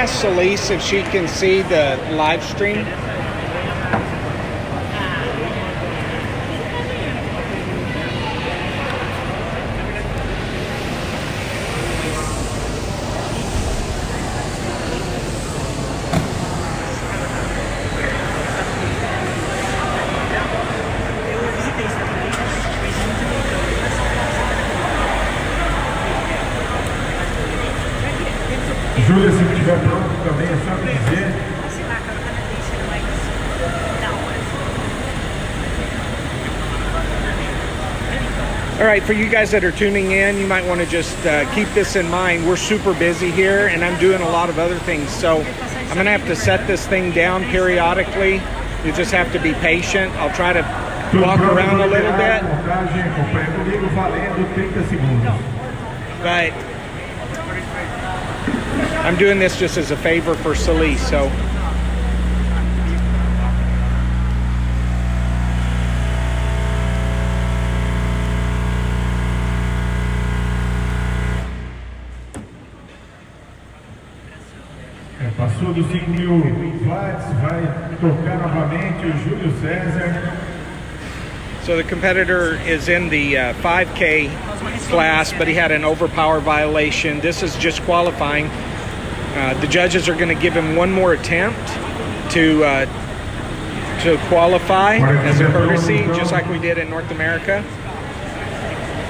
ask Celise if she can see the live stream? Júlia, se estiver pronto também, é só me dizer. All right, for you guys that are tuning in, you might want to just keep this in mind. We're super busy here, and I'm doing a lot of other things. So I'm going to have to set this thing down periodically. You just have to be patient. I'll try to walk around a little bit. But I'm doing this just as a favor for Celise, so. Passou dos 5.000 watts, vai tocar novamente o Júlio César. So the competitor is in the 5K class, but he had an overpower violation. This is just qualifying. The judges are going to give him one more attempt to qualify as a courtesy, just like we did in North America.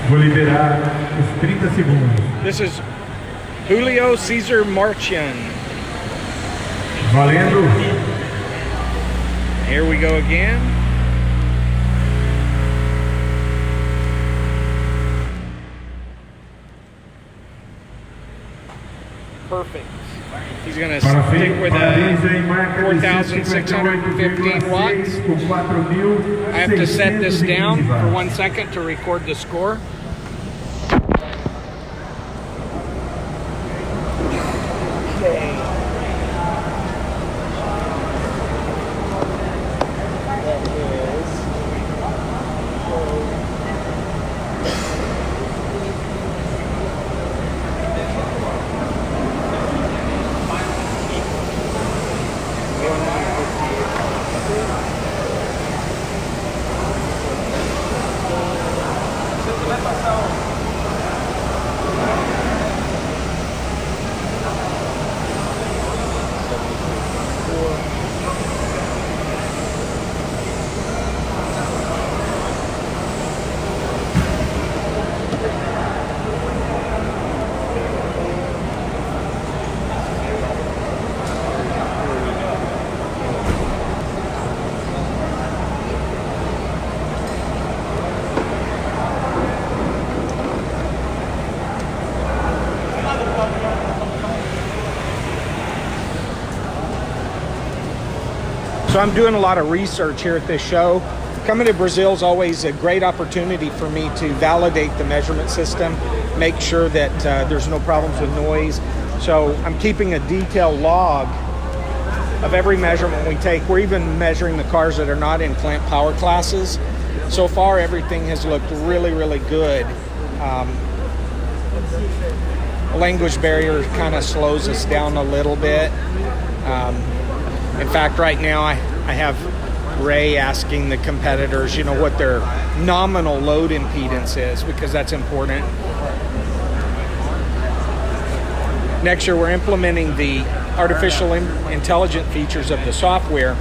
Vou liberar os 30 segundos. This is Julio Cesar Marchian. Valendo. Here we go again. Perfect. He's going to stick with a 4,615 watts. I have to set this down for 1 second to record the score. Okay. So I'm doing a lot of research here at this show. Coming to Brazil is always a great opportunity for me to validate the measurement system, make sure that there's no problems with noise. So I'm keeping a detailed log of every measurement we take. We're even measuring the cars that are not in clamp power classes. So far, everything has looked really, really good. The language barrier kind of slows us down a little bit. In fact, right now I have Ray asking the competitors, you know, what their nominal load impedance is, because that's important. Next year, we're implementing the artificial intelligence features of the software,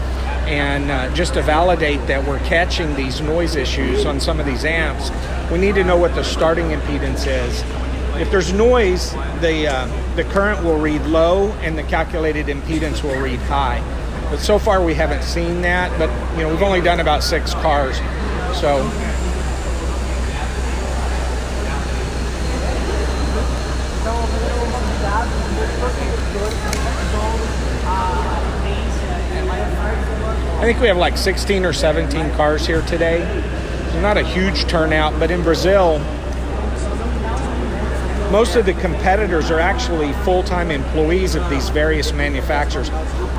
and just to validate that we're catching these noise issues on some of these amps, we need to know what the starting impedance is. If there's noise, the current will read low and the calculated impedance will read high. But so far we haven't seen that, but you know, we've only done about 6 cars. So I think we have like 16 or 17 cars here today. So not a huge turnout, but in Brazil, most of the competitors are actually full-time employees of these various manufacturers.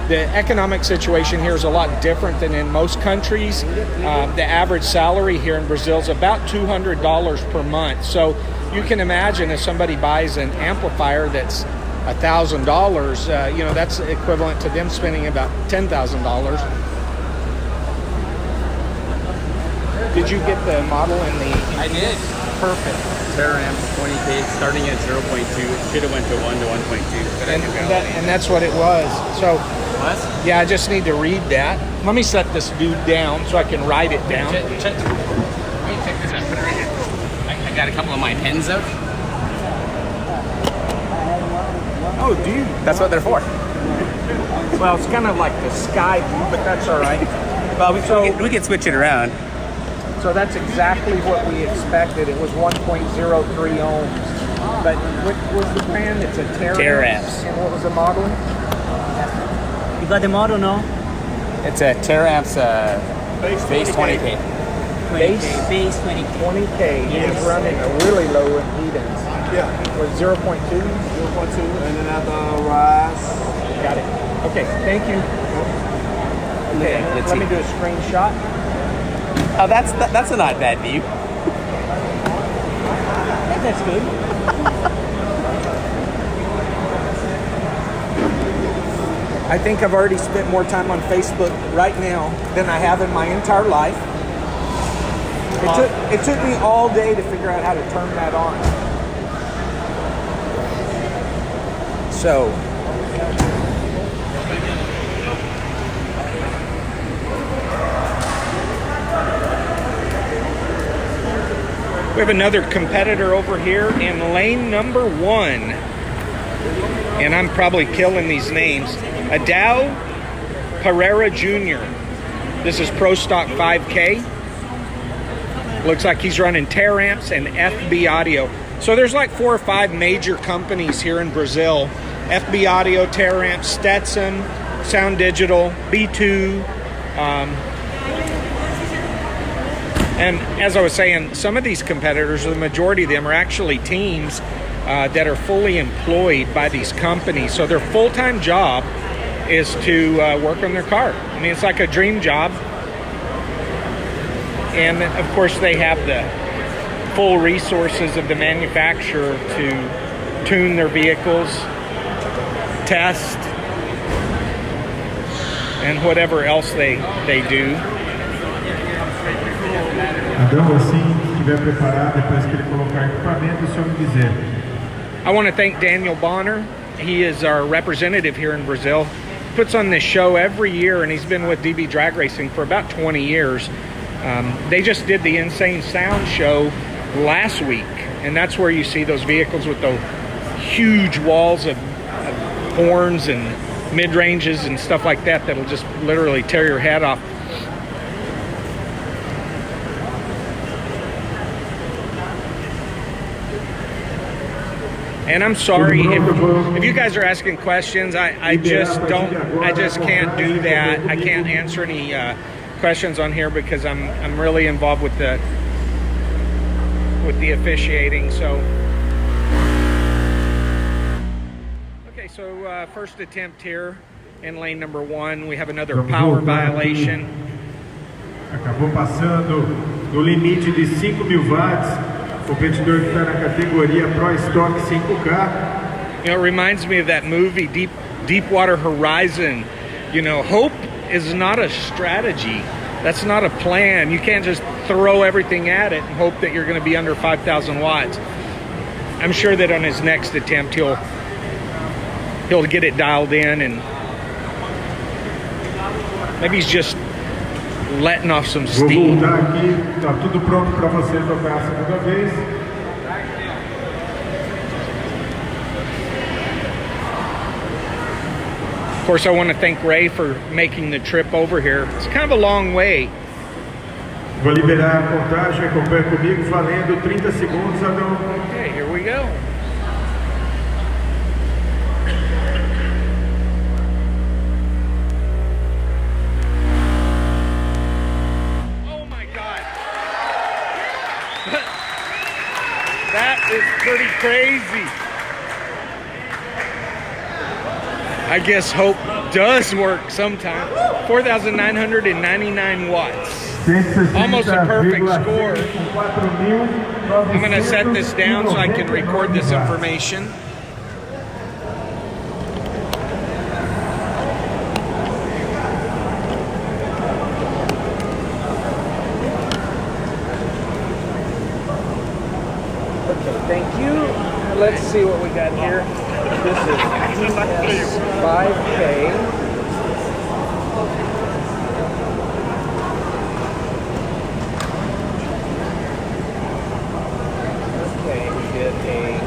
The economic situation here is a lot different than in most countries. The average salary here in Brazil is about $200 per month. So you can imagine if somebody buys an amplifier that's $1,000, you know, that's equivalent to them spending about $10,000. Did you get the model in the? I did. Perfect. TerraAmp 20K starting at 0.2. It should have went to 1 to 1.2. But And that's what it was. So what? yeah, I just need to read that. Let me set this dude down so I can write it down. Check this out. Put it right here. I got a couple of my pens out. Oh, dude. That's what they're for. Well, it's kind of like the sky view, but that's all right. Well, we can switch it around. So that's exactly what we expected. It was 1.03 ohms. But what was the brand? It's a TerraAmp. And what was the model? You got the model now? It's a TerraAmp's base 20K. Base 20K. 20K. Yes. It's running a really low impedance. Yeah, Was 0.2? 0.2, and then at the rise. Got it. Okay, thank you. Okay, Let's let me see. do a screenshot. Oh, that's a not bad view. That's good. I think I've already spent more time on Facebook right now than I have in my entire life. It took me all day to figure out how to turn that on. So, we have another competitor over here in lane number 1. And I'm probably killing these names. Adao Pereira Jr. This is Pro Stock 5K. Looks like he's running TerraAmps and FB Audio. So there's like 4 or 5 major companies here in Brazil. FB Audio, TerraAmps, Stetson, Sound Digital, B2. And as I was saying, some of these competitors, the majority of them are actually teams that are fully employed by these companies. So their full-time job is to work on their car. I mean, it's like a dream job. And of course, they have the full resources of the manufacturer to tune their vehicles, test, and whatever else they do. Adão, assim que estiver preparado, depois que ele colocar equipamento, o senhor me dizer. I want to thank Daniel Bonner. He is our representative here in Brazil. Puts on this show every year, and he's been with DB Drag Racing for about 20 years. They just did the Insane Sound show last week, and that's where you see those vehicles with the huge walls of horns and mid-ranges and stuff like that that'll just literally tear your head off. And I'm sorry if you guys are asking questions. I just can't do that. I can't answer any questions on here because I'm really involved with the officiating. So okay, so first attempt here in lane number 1. We have another power violation. Acabou passando no limite de 5.000 watts. Competidor que está na categoria Pro Stock 5K. You know, it reminds me of that movie Deepwater Horizon. You know, hope is not a strategy. That's not a plan. You can't just throw everything at it and hope that you're going to be under 5,000 watts. I'm sure that on his next attempt he'll get it dialed in, and maybe he's just letting off some Vou steam. voltar aqui, tá tudo pronto para você tocar a segunda vez. Of course, I want to thank Ray for making the trip over here. It's kind of a long way. Vou liberar a contagem, acompanha comigo, valendo 30 segundos, Adão. Okay, here we go. Oh my God. That is pretty crazy. I guess hope does work sometime. 4,999 watts. Almost a perfect score. I'm going to set this down so I can record this information. let's see what we got here. This is 5K. Okay, we get a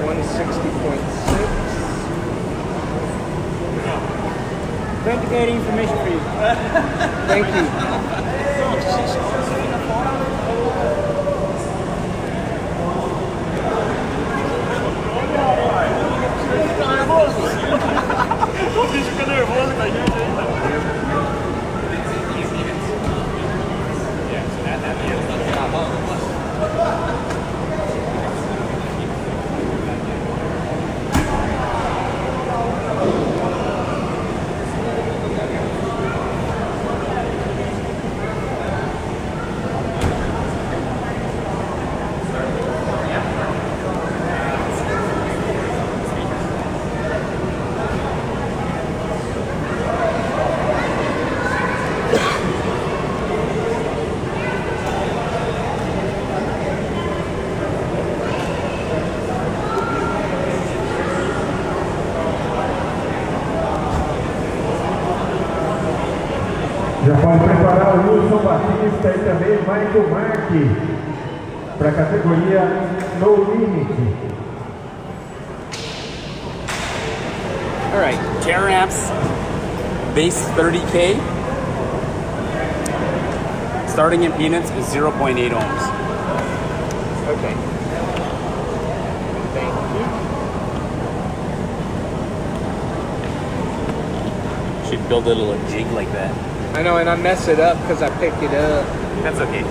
160.6. Great information for you. Thank you. Já pode preparar o Wilson Batista e também Michael Mark para a categoria No Limit. All right, Care Amps, base 30K. Starting impedance is 0.8 ohms. Okay. Thank you. Should build a little jig like that. I know, and I mess it up because I pick it up. That's okay.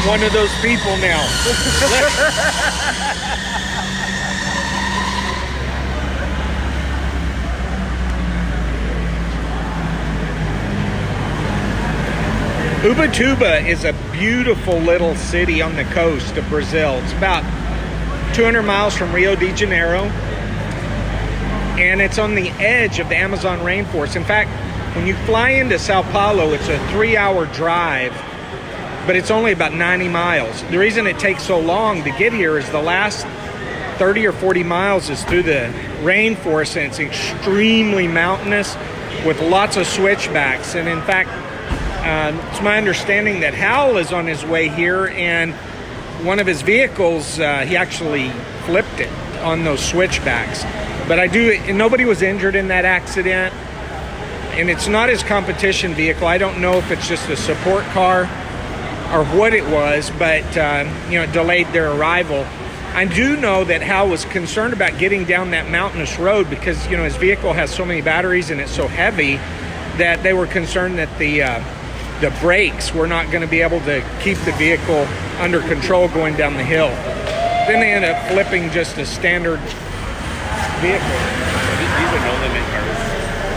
One of those people now. Ubatuba is a beautiful little city on the coast of Brazil. It's about 200 miles from Rio de Janeiro, and it's on the edge of the Amazon rainforest. In fact, when you fly into Sao Paulo, it's a 3-hour drive, but it's only about 90 miles. The reason it takes so long to get here is the last 30 or 40 miles is through the rainforest, and it's extremely mountainous with lots of switchbacks. And in fact, it's my understanding that Hal is on his way here, and one of his vehicles, he actually flipped it on those switchbacks. But nobody was injured in that accident, and it's not his competition vehicle. I don't know if it's just a support car or what it was, but it delayed their arrival. I do know that Hal was concerned about getting down that mountainous road because his vehicle has so many batteries and it's so heavy that they were concerned that the brakes were not going to be able to keep the vehicle under control going down the hill. Then they ended up flipping just a standard vehicle. These are no limit cars.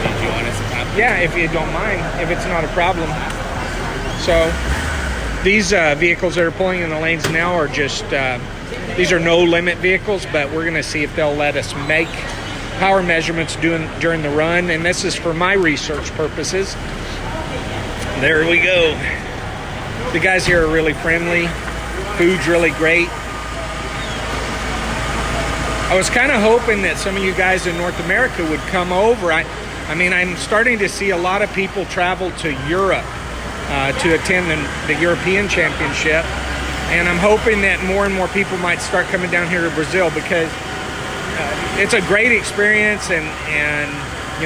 Did you want us to tap? Yeah, if you don't mind, if it's not a problem. So these vehicles that are pulling in the lanes now are just, these are no limit vehicles, but we're gonna see if they'll let us make power measurements during the run, and this is for my research purposes. There we go. The guys here are really friendly. Food's really great. I was kind of hoping that some of you guys in North America would come over. I mean, I'm starting to see a lot of people travel to Europe to attend the European Championship, and I'm hoping that more and more people might start coming down here to Brazil because it's a great experience, and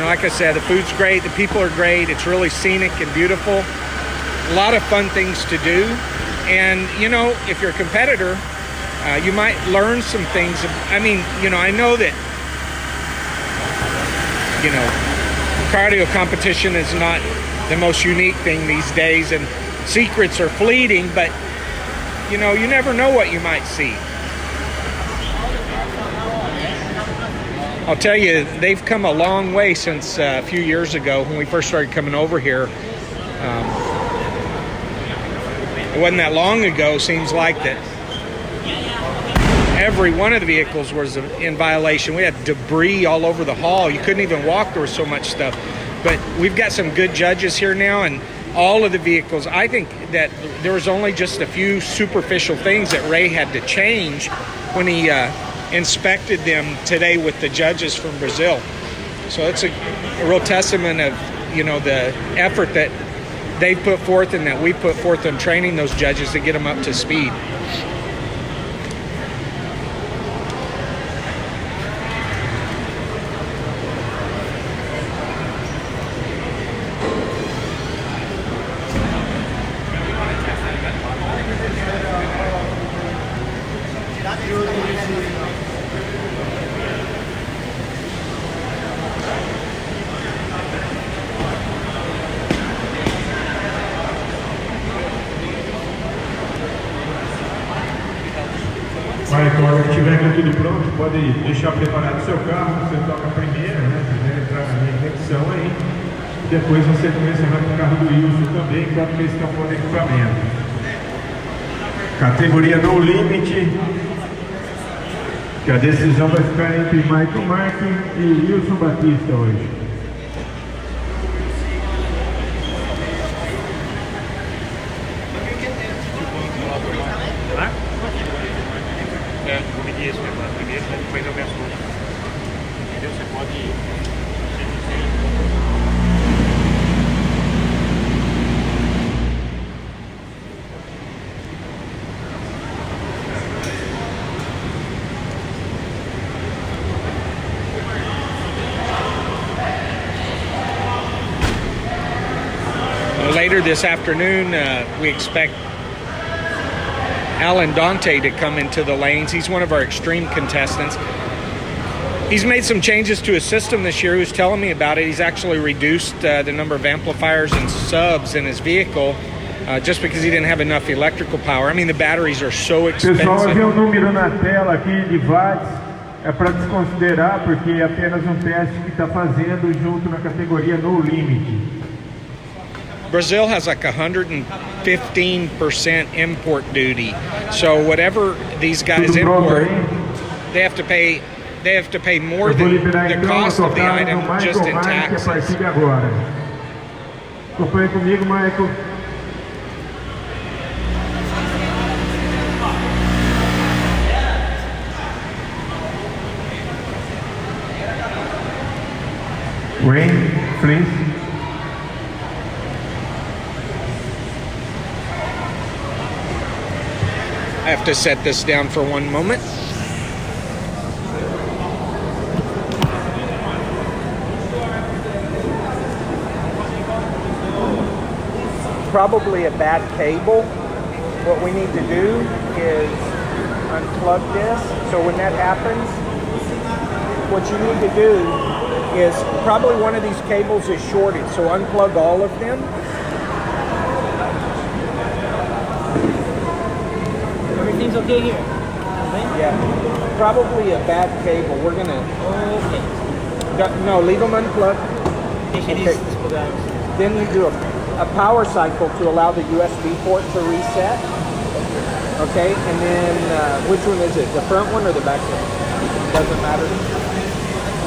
like I said, the food's great, the people are great, it's really scenic and beautiful, a lot of fun things to do, and if you're a competitor, you might learn some things. I mean, I know that cardio competition is not the most unique thing these days, and secrets are fleeting, but you never know what you might see. I'll tell you, they've come a long way since a few years ago when we first started coming over here. It wasn't that long ago, seems like, that every one of the vehicles was in violation. We had debris all over the hall. You couldn't even walk, there was so much stuff. But we've got some good judges here now, and all of the vehicles, I think that there was only just a few superficial things that Ray had to change when he inspected them today with the judges from Brazil. So it's a real testament of, you know, the effort that they put forth and that we put forth in training those judges to get them up to speed. Olha, então, a hora que tiver aqui tudo pronto, pode deixar preparado o seu carro, você toca a primeira, né? Primeira entrada na ignição aí. E depois você começa vai para o carro do Wilson também, enquanto eles estão pondo equipamento. Categoria No Limit, que a decisão vai ficar entre Michael Martin e Wilson Batista hoje. Later this afternoon, we expect Alan Dante to come into the lanes. He's one of our extreme contestants. He's made some changes to his system this year. He was telling me about it. He's actually reduced the number of amplifiers and subs in his vehicle just because he didn't have enough electrical power. I mean, the batteries are so expensive. Pessoal, eu vi número na tela aqui de watts. É para desconsiderar porque é apenas teste que está fazendo junto na categoria No Limit. Brazil has like 115% import duty. So whatever these guys import, they have to pay more than the cost of the item just in taxes. Acompanhe comigo, Michael. Wayne, please. I have to set this down for one moment. Probably a bad cable. What we need to do is unplug this. So when that happens, what you need to do is probably one of these cables is shorted. So unplug all of them. Everything's okay here. Yeah, probably a bad cable. We're gonna. Okay. No, leave them unplugged. Okay. Then you do a power cycle to allow the USB port to reset. Okay, and then which one is it? The front one or the back one? Doesn't matter.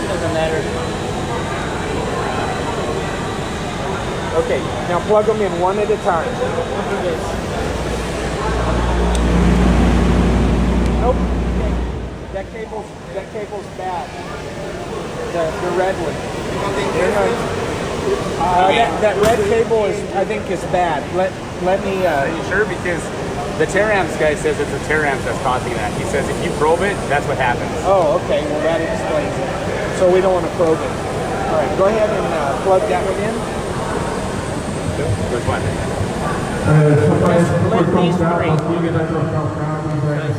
Doesn't matter. Okay, now plug them in one at a time. Look at this. Nope. That cable's bad. The red one. That red cable is, I think, is bad. Let me. Are you sure? Because the Teramps guy says it's the Teramps that's causing that. He says if you probe it, that's what happens. Oh, okay. Well, that explains it. So we don't want to probe it. All right, go ahead and plug that one in. Which one? Só para cortar o carro aqui, ele vai trocar o carro e vai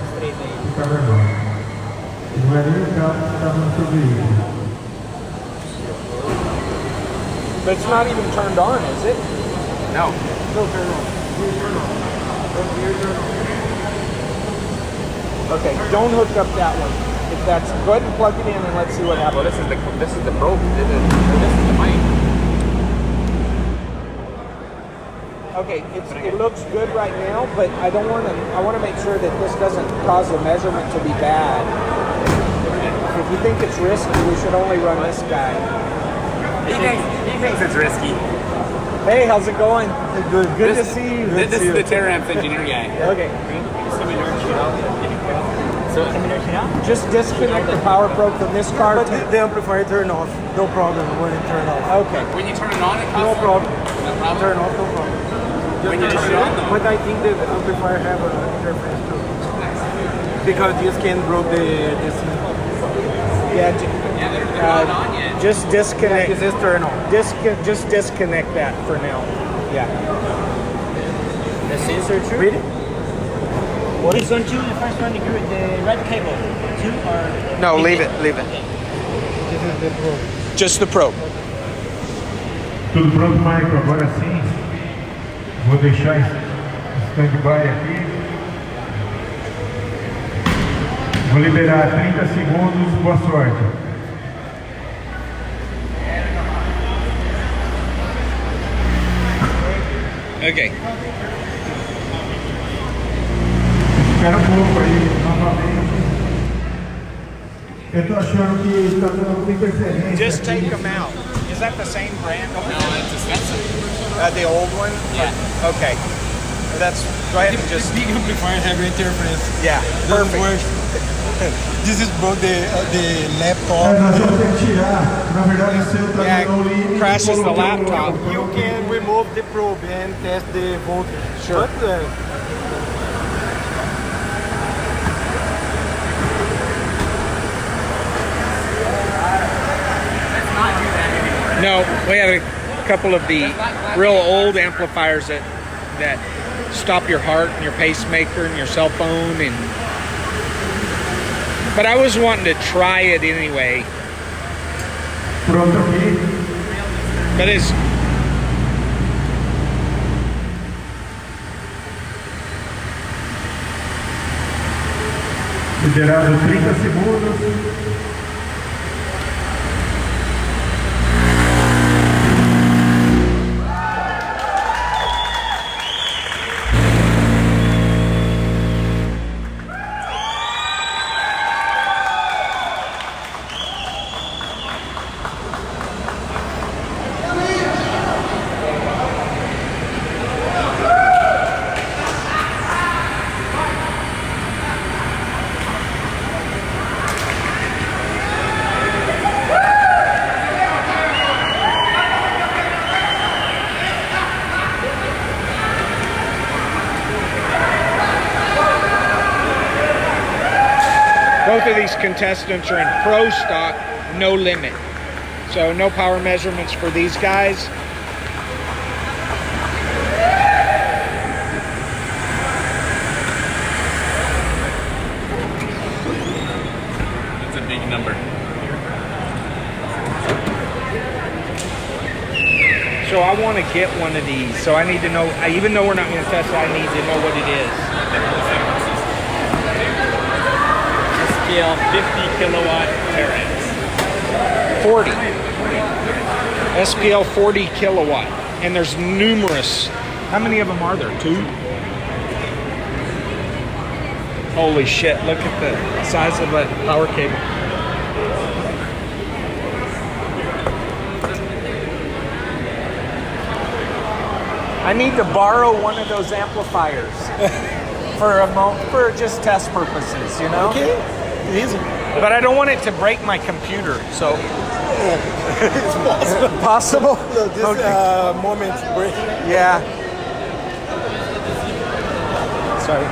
ficar normal. Não é nem o carro que está no seu veículo. But it's not even turned on, is it? No. Still turned on. Okay, don't hook up that one. If that's go ahead and plug it in and let's see what happens. Well, this is the probe. This is the mic. Okay, it looks good right now, but I don't want to. I want to make sure that this doesn't cause the measurement to be bad. If you think it's risky, we should only run this guy. He thinks it's risky. Hey, how's it going? Good. Good to This- see you. This is the Terramps engineer guy. Okay. So Just disconnect the power probe from this car. But the amplifier turn off. No problem when it turn off. Okay. when you turn it on, it No costs problem. no problem. Turn off, no problem. When you turn it on, though. But I think the amplifier have an interference too. Because this can broke the scene. Yeah. Yeah, they're not on yet. Just disconnect. This is turn off. Just disconnect that for now. Yeah. The sensor true? Ready? Which one choose the first one to agree with the red cable? Two or? No, leave it. This is the probe. Just the probe. Tudo pronto, Michael? Agora sim. Vou deixar stand-by aqui. Vou liberar 30 segundos. Boa sorte. Okay. Espera pouco aí, novamente. Eu tô achando que está dando alguma interferência. Just aqui. take them out. Is that the same brand? No, it's expensive. The old one? Yeah. Okay. That's. Go ahead and just. big amplifier have interference. Yeah. Doesn't Perfect. work. This is broke the laptop. Nós vamos ter que tirar. Na verdade, o seu está Yeah, no limite. crashes the laptop. You can remove the probe and test the voltage. Sure. But, No, we have a couple of the real old amplifiers that stop your heart and your pacemaker and your cell phone but I was wanting to try it anyway. Pronto aqui. But it's Liberado 30 segundos. both of these contestants are in pro stock, no limit. So no power measurements for these guys. It's a big number. So I want to get one of these. So I need to know, even though we're not going to test it, I need to know what it is. SPL 50 kilowatt Terramps. 40. SPL 40 kilowatt. And there's numerous. How many of them are there? 2? Holy shit, look at the size of that power cable. I need to borrow one of those amplifiers for just test purposes, you know? Okay, easy. But I don't want it to break my computer, so. It's possible. Possible? No, this Okay. moment's breaking. Yeah. Sorry.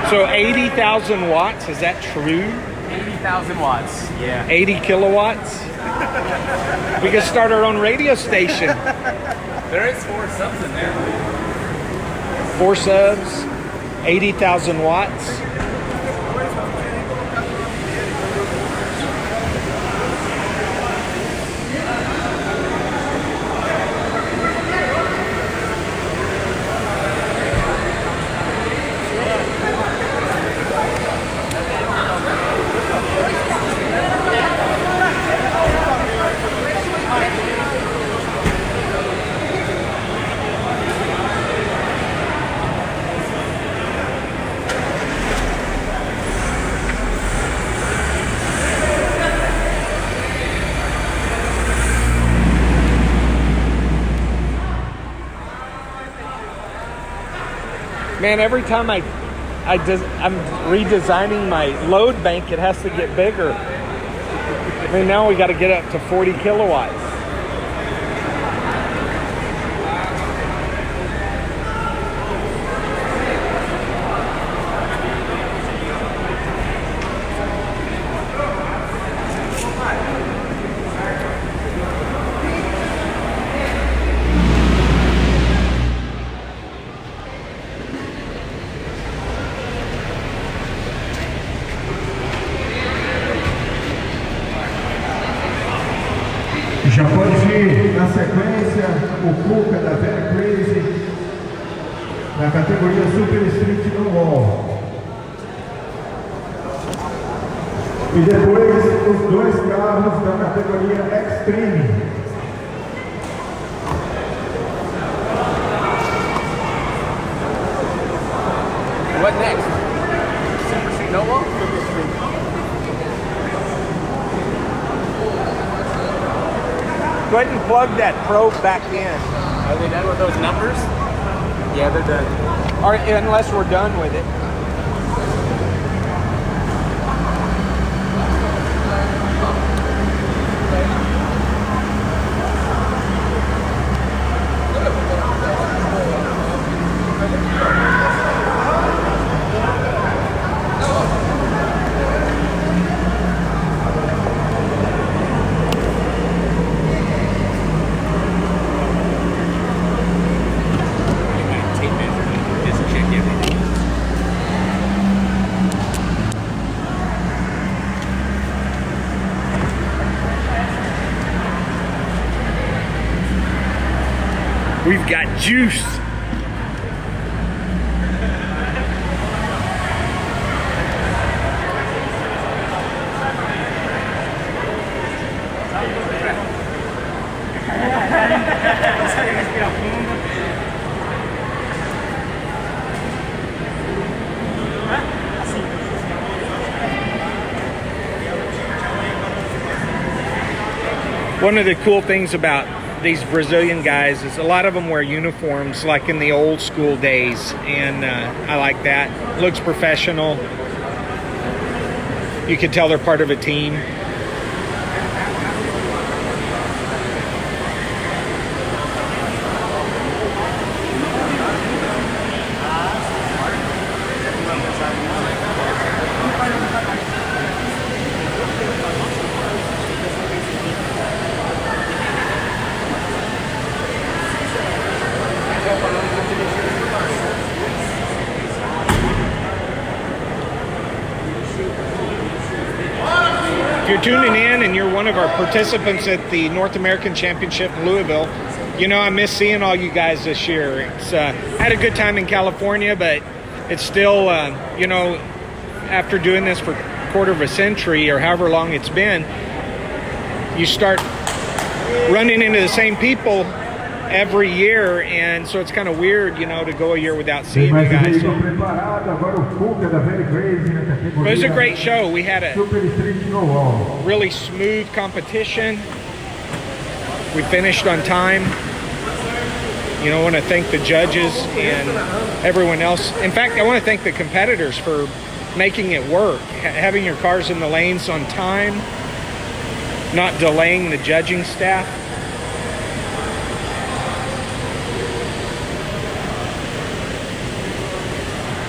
So 80,000 watts, is that true? 80,000 watts. Yeah. 80 kilowatts? We could start our own radio station. There is 4 subs in there. 4 subs, 80,000 watts. Man, every time I'm redesigning my load bank, it has to get bigger. I mean, now we got to get up to 40 kilowatts. Já pode vir na sequência o Cuca da Very Crazy na categoria Super Street No Wall. E depois os dois carros da categoria Extreme. What next? Super Street No Wall? Go ahead and plug that probe back in. Are they done with those numbers? Yeah, they're done. Or unless we're done with it. Tape measure. Just check everything. We've got juice. One of the cool things about these Brazilian guys is a lot of them wear uniforms like in the old school days, and I like that. Looks professional. You can tell they're part of a team. If you're tuning in and you're one of our participants at the North American Championship in Louisville, you know I miss seeing all you guys this year. It's had a good time in California, but it's still, you know, after doing this for a quarter of a century or however long it's been, you start running into the same people every year, and so it's kind of weird, you know, to go a year without seeing you guys. It was a great show. We had a really smooth competition. We finished on time. You know, I want to thank the judges and everyone else. In fact, I want to thank the competitors for making it work, having your cars in the lanes on time, not delaying the judging staff.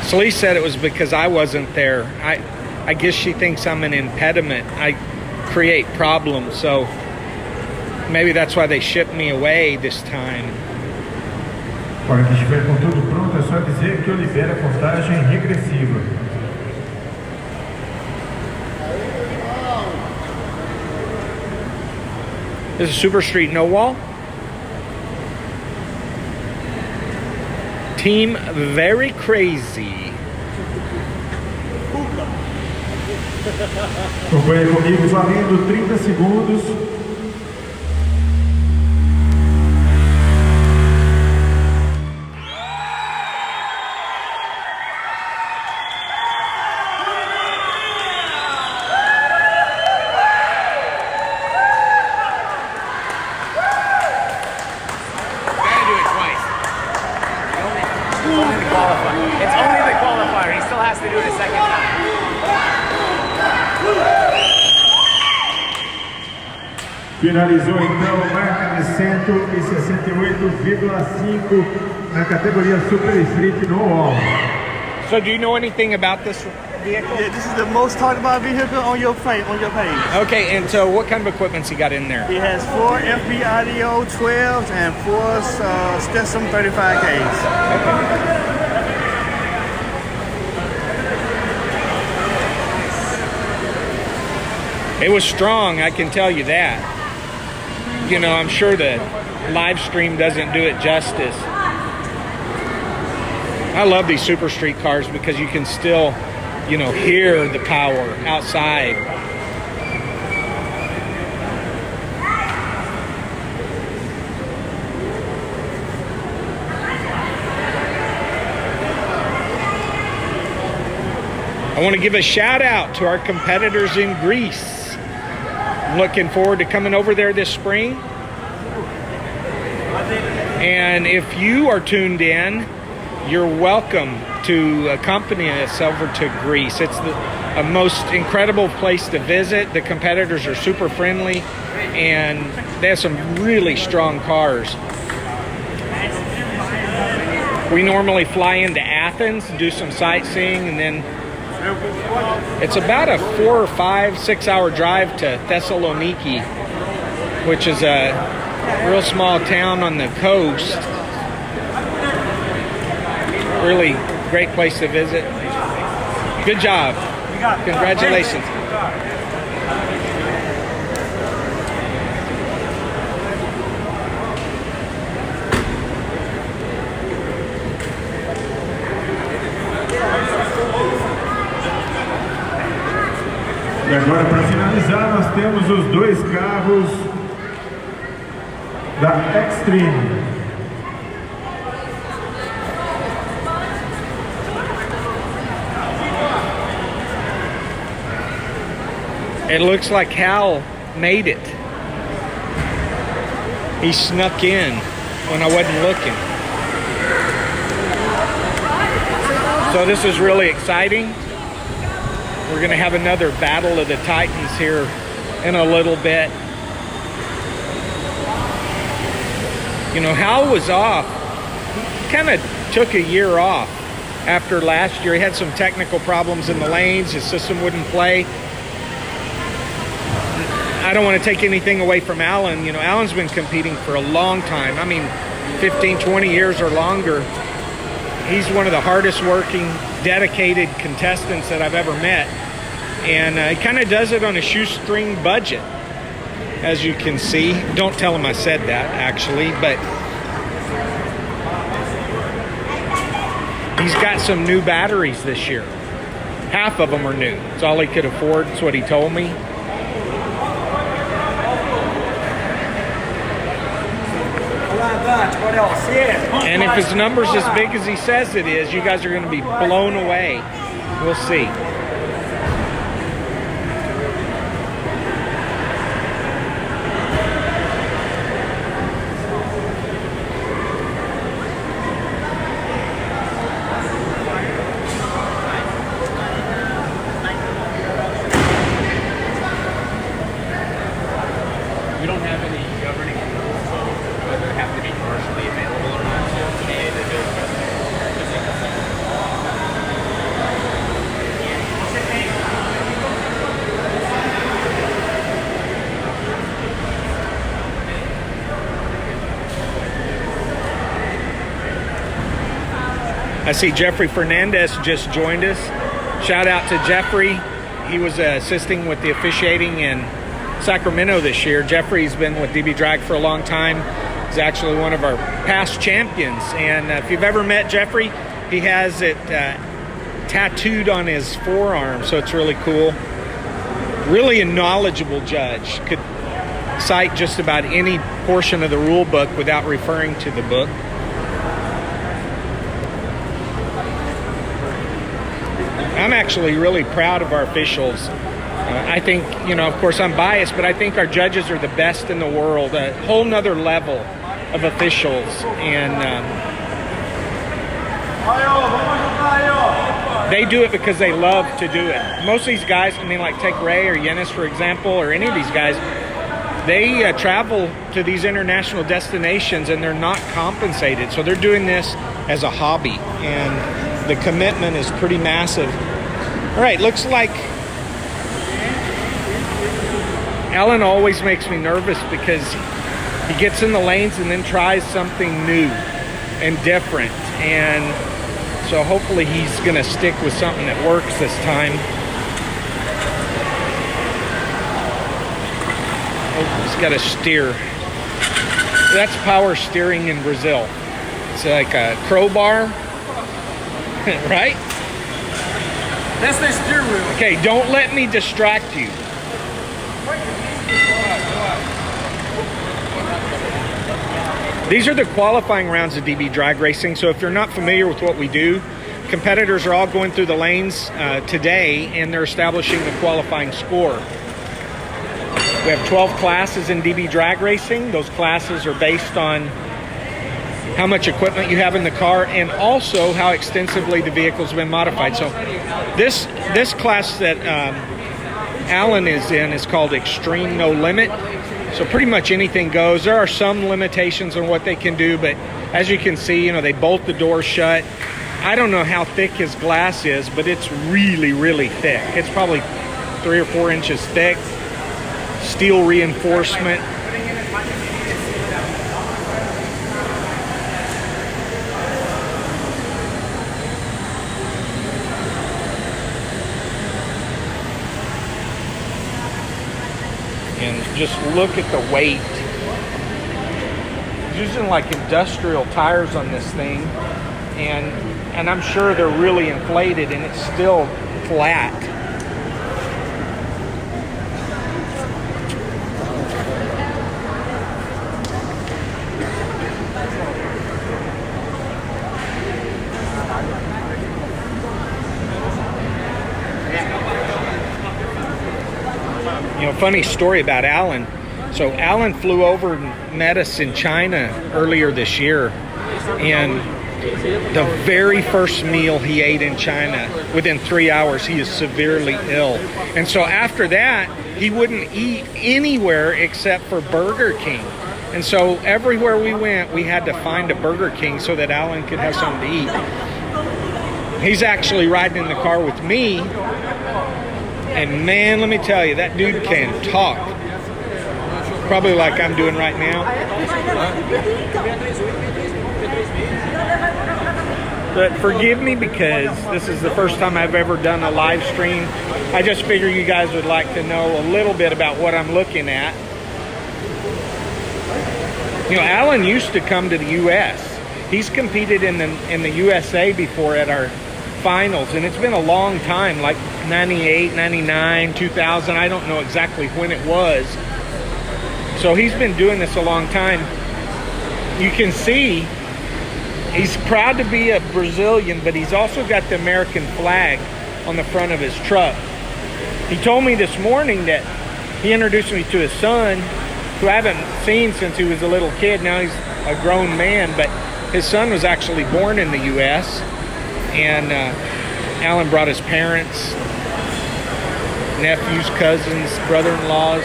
Celeste said it was because I wasn't there. I guess she thinks I'm an impediment. I create problems, so maybe that's why they shipped me away this time. Quando estiver com tudo pronto, é só dizer que eu libero a contagem regressiva. This is Super Street No Wall. Team Very Crazy. Acompanhe comigo, valendo 30 segundos. Gotta do it twice. qualifier. It's only the qualifier. He still has to do it a second time. Finalizou então marca de 168,5 na categoria Super Street no all. So do you know anything about this vehicle? Yeah, this is the most talked about vehicle on your page. Okay, and so what kind of equipment's he got in there? It has 4 FB Audio 12s and 4 Stetson 35Ks. It was strong, I can tell you that. You know, I'm sure the live stream doesn't do it justice. I love these Super Street cars because you can still, you know, hear the power outside. I want to give a shout out to our competitors in Greece. Looking forward to coming over there this spring. And if you are tuned in, you're welcome to accompany us over to Greece. It's a most incredible place to visit. The competitors are super friendly and they have some really strong cars. We normally fly into Athens and do some sightseeing, and then it's about a 4 or 5, 6 hour drive to Thessaloniki, which is a real small town on the coast. Really great place to visit. Good job. Congratulations. E agora, para finalizar, nós temos os 2 carros da Extreme. It looks like Hal made it. He snuck in when I wasn't looking. So this is really exciting. We're going to have another Battle of the Titans here in a little bit. You know, Hal was off. He kind of took a year off after last year. He had some technical problems in the lanes. His system wouldn't play. I don't want to take anything away from Alan. You know, Alan's been competing for a long time. I mean, 15, 20 years or longer. He's one of the hardest working, dedicated contestants that I've ever met. And he kind of does it on a shoestring budget, as you can see. Don't tell him I said that, actually, but he's got some new batteries this year. Half of them are new. It's all he could afford. That's what he told me. What else? Yeah. And if his number's as big as he says it is, you guys are going to be blown away. We'll see. We don't have any governing rules on whether they have to be commercially available or not. So to me, they do. I see Jeffrey Fernandez just joined us. Shout out to Jeffrey. He was assisting with the officiating in Sacramento this year. Jeffrey's been with dBDRA for a long time. He's actually one of our past champions. And if you've ever met Jeffrey, he has it tattooed on his forearm, so it's really cool. Really a knowledgeable judge. Could cite just about any portion of the rule book without referring to the book. I'm actually really proud of our officials. I think, you know, of course I'm biased, but I think our judges are the best in the world, a whole nother level of officials. And They do it because they love to do it. Most of these guys, I mean, like take Ray or Yenis, for example, or any of these guys, they travel to these international destinations and they're not compensated. So they're doing this as a hobby, and the commitment is pretty massive. All right, looks like Alan always makes me nervous because he gets in the lanes and then tries something new and different. And so hopefully he's gonna stick with something that works this time. Oh, he's got a steer. That's power steering in Brazil. It's like a crowbar, right? That's the steering wheel. Okay, don't let me distract you. These are the qualifying rounds of DB drag racing. So if you're not familiar with what we do, competitors are all going through the lanes today, and they're establishing the qualifying score. We have 12 classes in DB drag racing. Those classes are based on how much equipment you have in the car and also how extensively the vehicle's been modified. So this class that Alan is in is called Extreme No Limit. So pretty much anything goes. There are some limitations on what they can do, but as you can see, you know, they bolt the door shut. I don't know how thick his glass is, but it's really, really thick. It's probably 3 or 4 inches thick. Steel reinforcement. And just look at the weight. He's using like industrial tires on this thing, and I'm sure they're really inflated, and it's still flat. You know, funny story about Alan. So Alan flew over and met us in China earlier this year, and the very first meal he ate in China, within 3 hours, he is severely ill. And so after that, he wouldn't eat anywhere except for Burger King. And so everywhere we went, we had to find a Burger King so that Alan could have something to eat. He's actually riding in the car with me. And man, let me tell you, that dude can talk. Probably like I'm doing right now. But forgive me because this is the first time I've ever done a live stream. I just figure you guys would like to know a little bit about what I'm looking at. You know, Alan used to come to the U.S. He's competed in the USA before at our finals, and it's been a long time, like 98, 99, 2000. I don't know exactly when it was. So he's been doing this a long time. You can see he's proud to be a Brazilian, but he's also got the American flag on the front of his truck. He told me this morning that he introduced me to his son, who I haven't seen since he was a little kid. Now he's a grown man, but his son was actually born in the U.S. And Alan brought his parents, nephews, cousins, brother-in-laws.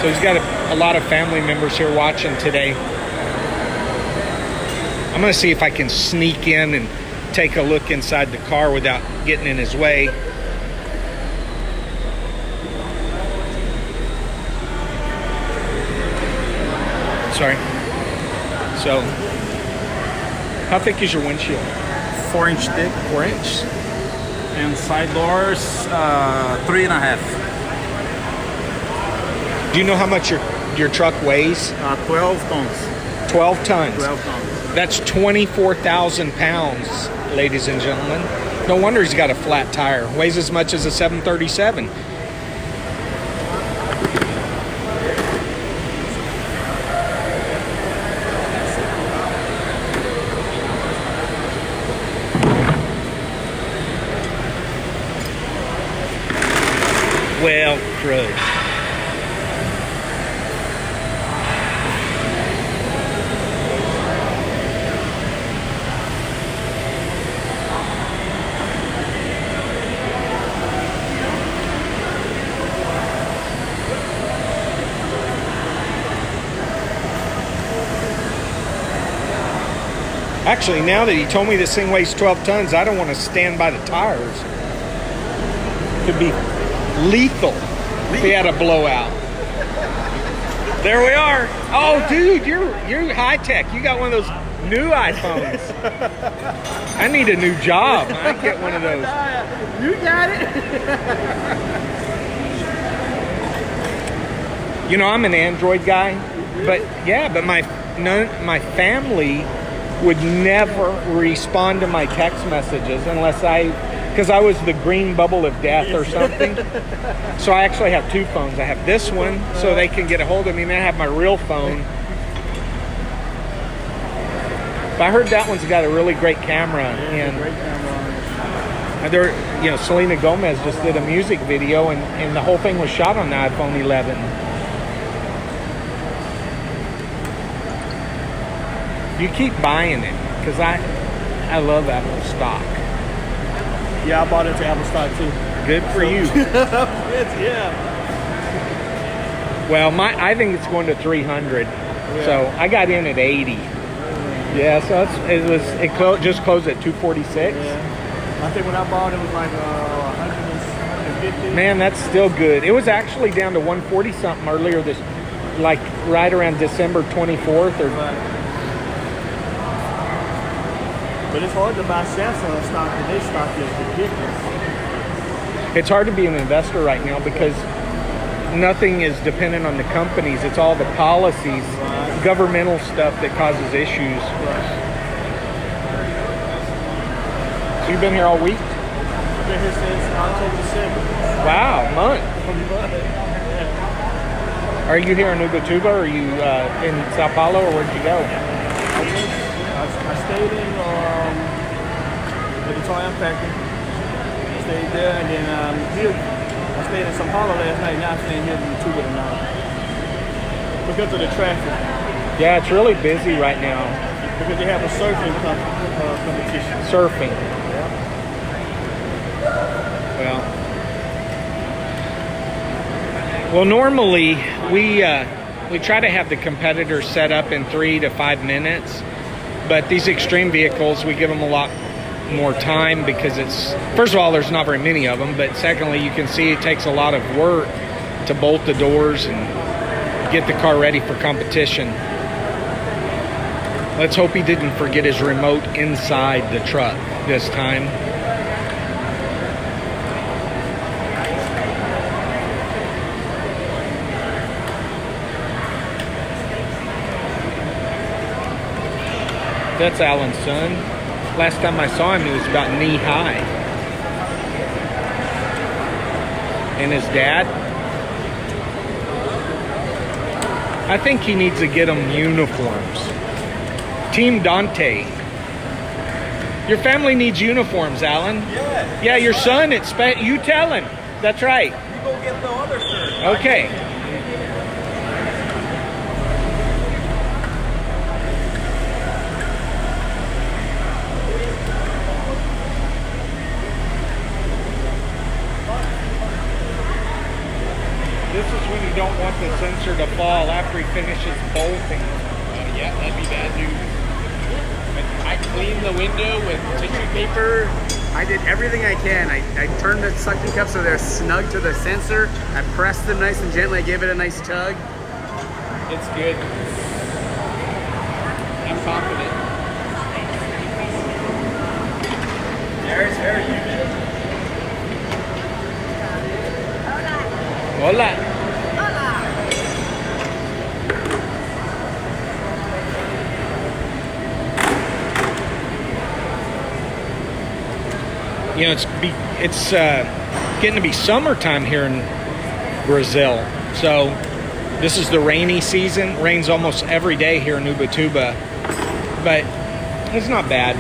So he's got a lot of family members here watching today. I'm going to see if I can sneak in and take a look inside the car without getting in his way. Sorry. So, how thick is your windshield? 4-inch thick. 4 inch? And side doors, 3.5. Do you know how much your truck weighs? 12 tons. 12 tons. 12 tons. That's 24,000 pounds, ladies and gentlemen. No wonder he's got a flat tire. Weighs as much as a 737. Well, crud. Actually, now that he told me this thing weighs 12 tons, I don't want to stand by the tires. Could be lethal if he had a blowout. There we are. Oh, dude, you're high tech. You got one of those new iPhones. I need a new job. I get one of those. You got it. You know, I'm an Android guy, but my family would never respond to my text messages unless because I was the green bubble of death or something. So I actually have two phones. I have this one so they can get a hold of me, and then I have my real phone. But I heard that one's got a really great camera, and there, Selena Gomez just did a music video, and the whole thing was shot on the iPhone 11. You keep buying it because I love Apple stock. Yeah, I bought into Apple stock too. Good for you. Yeah. Well, I think it's going to 300. So I got in at 80. Yeah, so it just closed at 246. Yeah. I think when I bought it was like 150. Man, that's still good. It was actually down to 140 something earlier like right around December 24th or. But it's hard to buy Samsung stock, and their stock is ridiculous. It's hard to be an investor right now because nothing is dependent on the companies. It's all the policies, governmental stuff that causes issues. So you've been here all week? I've been here since October 7th. Wow, month. Are you here in Ubatuba, or are you in Sao Paulo, or where'd you go? I stayed in the Toyota factory. I stayed there, and then here I stayed in Sao Paulo last night. Now I'm staying here in Ubatuba tonight because of the traffic. Yeah, it's really busy right now. Because they have a surfing competition. Surfing. Yeah. Well, normally we try to have the competitors set up in 3 to 5 minutes, but these extreme vehicles, we give them a lot more time because first of all, there's not very many of them, but secondly, you can see it takes a lot of work to bolt the doors and get the car ready for competition. Let's hope he didn't forget his remote inside the truck this time. That's Alan's son. Last time I saw him, he was about knee high. And his dad, I think he needs to get them uniforms. Team Dante. Your family needs uniforms, Alan. Yeah. Yeah, your son, you tell him. That's right. You go get the other shirt. Okay. This is when you don't want the sensor to fall after he finishes bolting. Yeah, that'd be bad news. But I cleaned the window with tissue paper. I did everything I can. I turned the suction cups so they're snug to the sensor. I pressed them nice and gently. I gave it a nice tug. It's good. I'm confident. There's very humid. Hola. You know, it's getting to be summertime here in Brazil. So this is the rainy season. Rains almost every day here in Ubatuba, but it's not bad.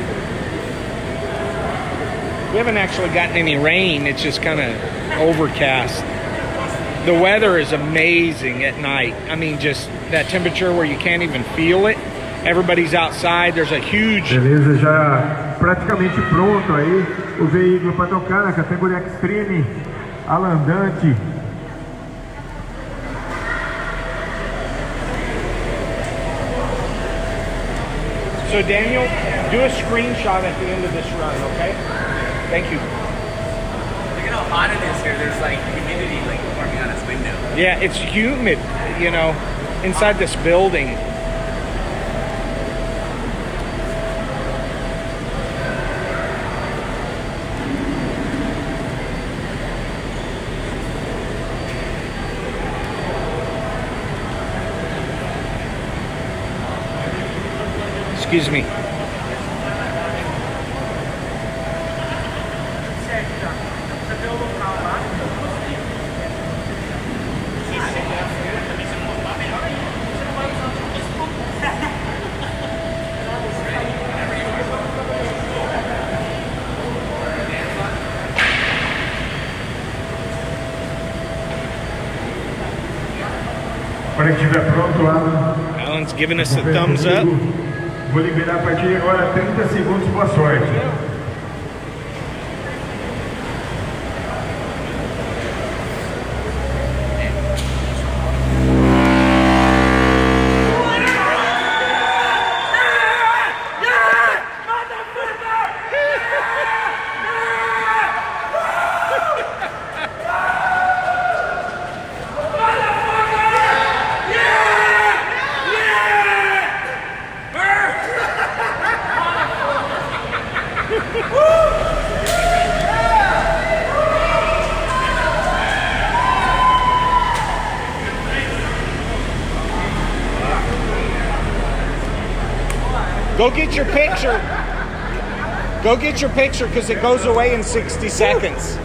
We haven't actually gotten any rain. It's just kind of overcast. The weather is amazing at night. I mean, just that temperature where you can't even feel it. Everybody's outside. There's a huge... Beleza, já praticamente pronto aí o veículo para tocar na categoria Extreme Alandante. So Daniel, do a screenshot at the end of this run, okay? Thank you. Look at how hot it is here. There's like humidity like forming on its window. Yeah, it's humid, you know, inside this building. Excuse me. Para que estiver pronto, Alan. Alan's giving us a thumbs up. Vou liberar a partir de agora 30 segundos, boa sorte. Go get your picture. Go get your picture because it goes away in 60 seconds.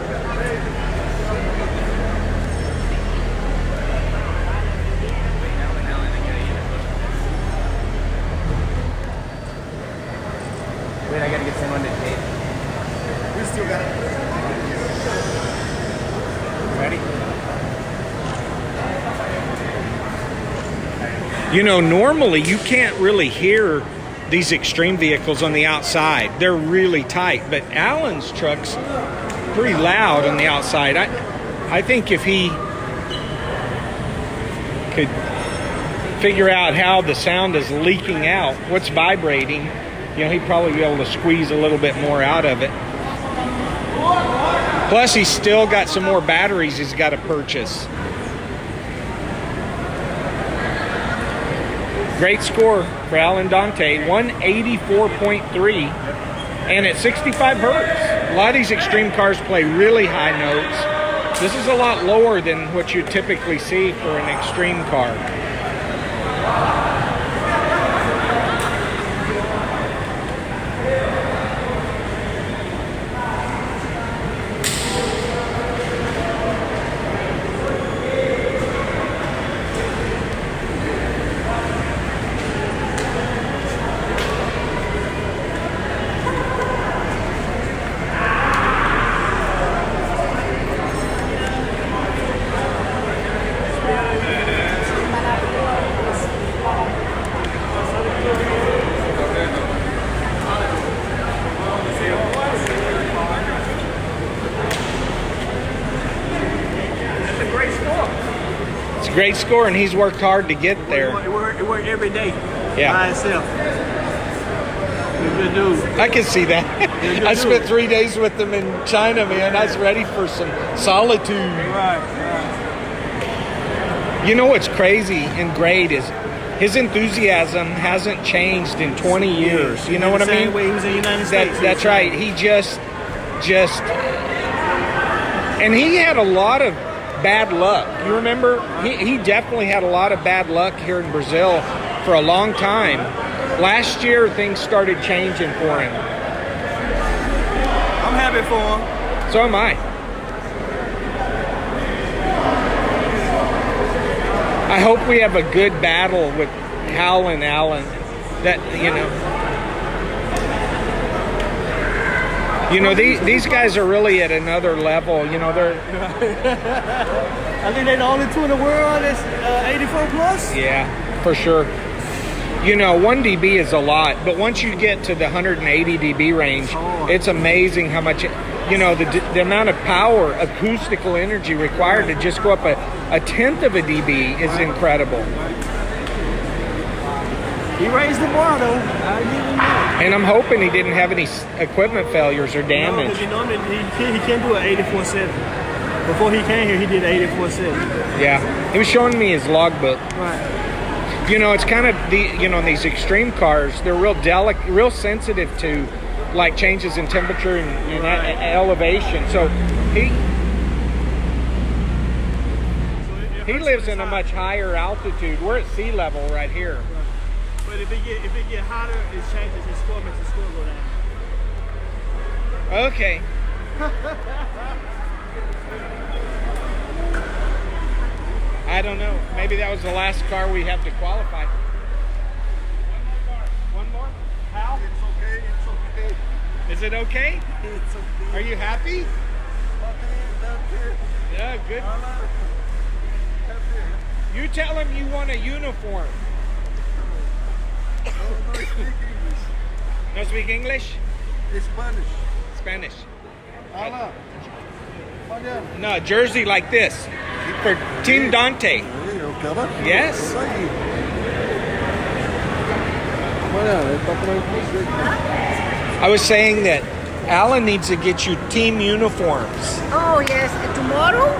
Wait, I gotta get someone to tape. We still got it. Ready? You know, normally you can't really hear these extreme vehicles on the outside. They're really tight, but Alan's truck's pretty loud on the outside. I think if he could figure out how the sound is leaking out, what's vibrating, you know, he'd probably be able to squeeze a little bit more out of it. Plus, he's still got some more batteries he's got to purchase. Great score for Alan Dante, 184.3, and at 65 hertz. A lot of these extreme cars play really high notes. This is a lot lower than what you typically see for an extreme car. Great score, and he's worked hard to get there. It worked every day. Yeah. By itself. He's a good dude. I can see that. I spent 3 days with him in China, man. I was ready for some solitude. Right. You know what's crazy and great is his enthusiasm hasn't changed in 20 years. You know what I mean? Same way he was in the United States. That's right. He just, and he had a lot of bad luck. You remember? He definitely had a lot of bad luck here in Brazil for a long time. Last year, things started changing for him. I'm happy for him. So am I. I hope we have a good battle with Hal and Alan. That, these guys are really at another level. You know, they're. I think they're the only two in the world that's 84 plus. Yeah, for sure. You know, 1 dB is a lot, but once you get to the 180 dB range, it's amazing how much, the amount of power, acoustical energy required to just go up a tenth of a dB is incredible. He raised the bar though. I give him that. And I'm hoping he didn't have any equipment failures or No, damage. because normally he can't do an 84.7. Before he came here, he did 84.7. Yeah, he was showing me his logbook. Right. You know, it's kind of these extreme cars. They're real delicate, real sensitive to like changes in temperature and elevation. So he lives in a much higher altitude. We're at sea level right here. But if it get hotter, it changes his score, makes his score go down. Okay. I don't know. Maybe that was the last car we have to qualify. One more? Hal? It's okay. Is it okay? It's okay. Are you happy? Yeah, good. You tell him you want a uniform. No speak English? Spanish. Spanish. Ala. No, jersey like this. For Team Dante. Yes. I was saying that Alan needs to get you team uniforms. Oh yes, tomorrow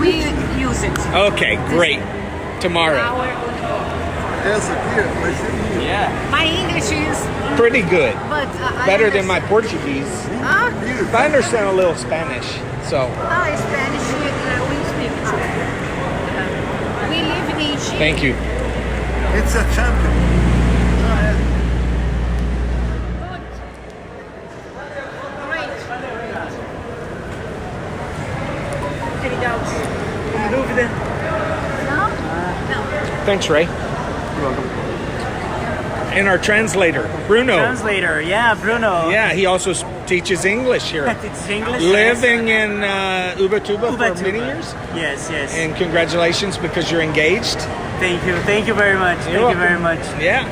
we use it. Okay, great. Tomorrow. Yeah. My English is, Pretty good. but Better than my Portuguese. Huh? I understand a little Spanish, so Oh, Spanish we speak too. We live in Chile. thank you. It's a champion. Great. Legal. Dúvida? No? No. Thanks, Ray. And our translator, Bruno. Translator, yeah, Bruno. Yeah, he also teaches English here. It's English. Living in Ubatuba for many Ubatuba. years. Yes, yes. And congratulations because you're engaged. Thank you very much. You're Thank you very welcome. much. Yeah.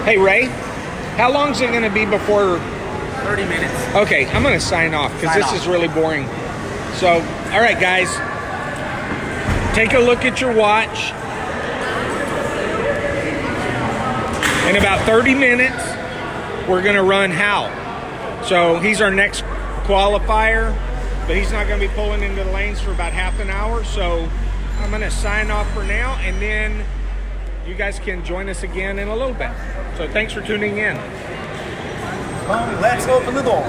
Hey, Ray, how long is it going to be before? 30 minutes. Okay, I'm going to sign off because this is really boring. So, all right, guys, take a look at your watch. In about 30 minutes, we're going to run Hal. So he's our next qualifier, but he's not going to be pulling into the lanes for about half an hour. So I'm going to sign off for now, and then you guys can join us again in a little bit. So thanks for tuning in. Let's open the door.